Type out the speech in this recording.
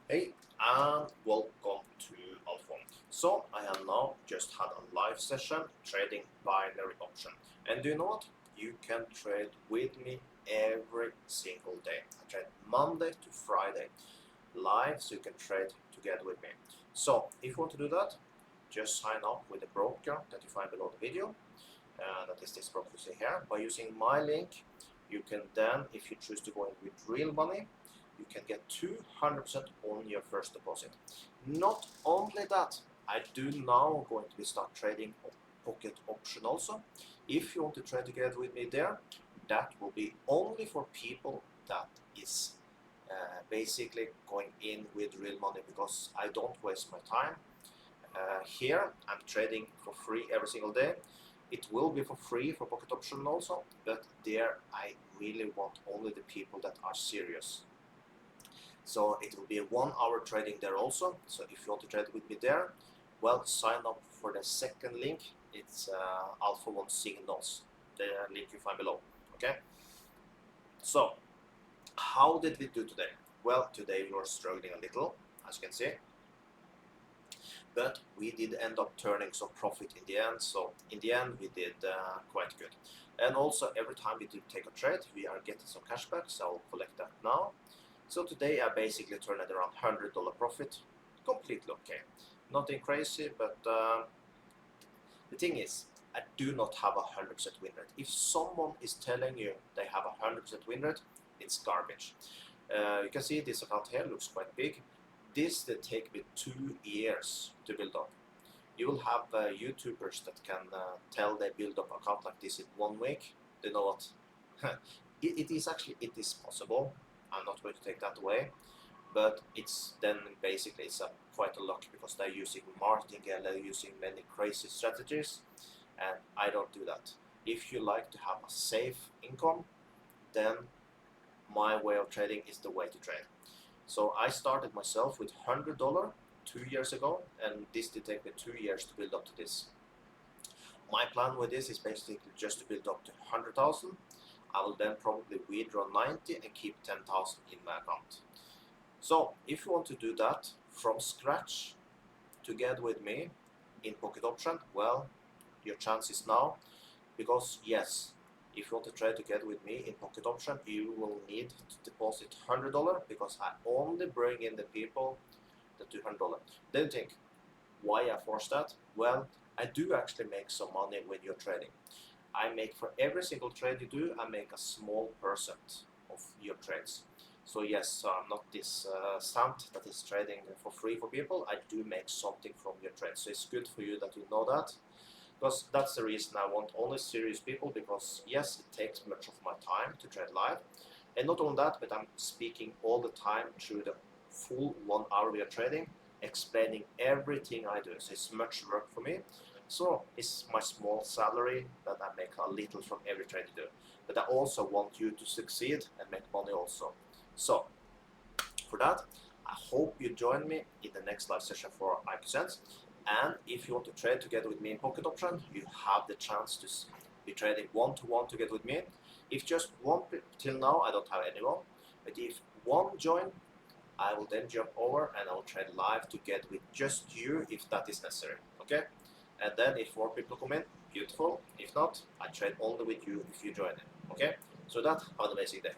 Hey, and welcome to Alpha. So I have now just had a live session trading binary option. And do you know what? You can trade with me every single day. I trade Monday to Friday live, so you can trade together with me. So if you want to do that, just sign up with the broker that you find below the video. That is this broker you see here. By using my link, you can then, if you choose to go in with real money, you can get 200% on your first deposit. Not only that, I do now going to be start trading pocket option also. If you want to trade together with me there, that will be only for people that is basically going in with real money, because I don't waste my time. Here I'm trading for free every single day. It will be for free for pocket option also, but there I really want only the people that are serious. So it will be a 1 hour trading there also. So if you want to trade with me there, well, sign up for the second link. It's Alpha 1 Signals, the link you find below. Okay. So how did we do today? Well, today we were struggling a little, as you can see, but we did end up turning some profit in the end. So in the end, we did quite good. And also every time we do take a trade, we are getting some cashback. So I'll collect that now. So today I basically turned it around $100 profit. Completely okay. Nothing crazy, but the thing is, I do not have a 100% win rate. If someone is telling you they have a 100% win rate, it's garbage. You can see this account here looks quite big. This will take me 2 years to build up. You will have YouTubers that can tell they build up account like this in 1 week. They know what? it is possible. I'm not going to take that away, but it's then basically it's quite a luck, because they're using marketing and they're using many crazy strategies, and I don't do that. If you like to have a safe income, then my way of trading is the way to trade. So I started myself with $100 2 years ago, and this did take me 2 years to build up to this. My plan with this is basically just to build up to 100,000. I will then probably withdraw 90 and keep 10,000 in my account. So if you want to do that from scratch together with me in pocket option, well, your chance is now, because yes, if you want to trade together with me in pocket option, you will need to deposit $100, because I only bring in the people that do $100. Then think, why I force that? Well, I do actually make some money when you're trading. I make, for every single trade you do, I make a small percent of your trades. So yes, I'm not this sant that is trading for free for people. I do make something from your trades. So it's good for you that you know that, because that's the reason I want only serious people, because yes, it takes much of my time to trade live. And not only that, but I'm speaking all the time through the full 1 hour we are trading, explaining everything I do. So it's much work for me. So it's my small salary that I make a little from every trade you do. But I also want you to succeed and make money also. So for that, I hope you join me in the next live session for IQCents. And if you want to trade together with me in pocket option, you have the chance to be trading one-to-one together with me. If just one, till now I don't have anyone, but if one join, I will then jump over and I will trade live together with just you if that is necessary. Okay? And then if more people come in, beautiful. If not, I trade only with you if you join in. Okay? So that, have an amazing day.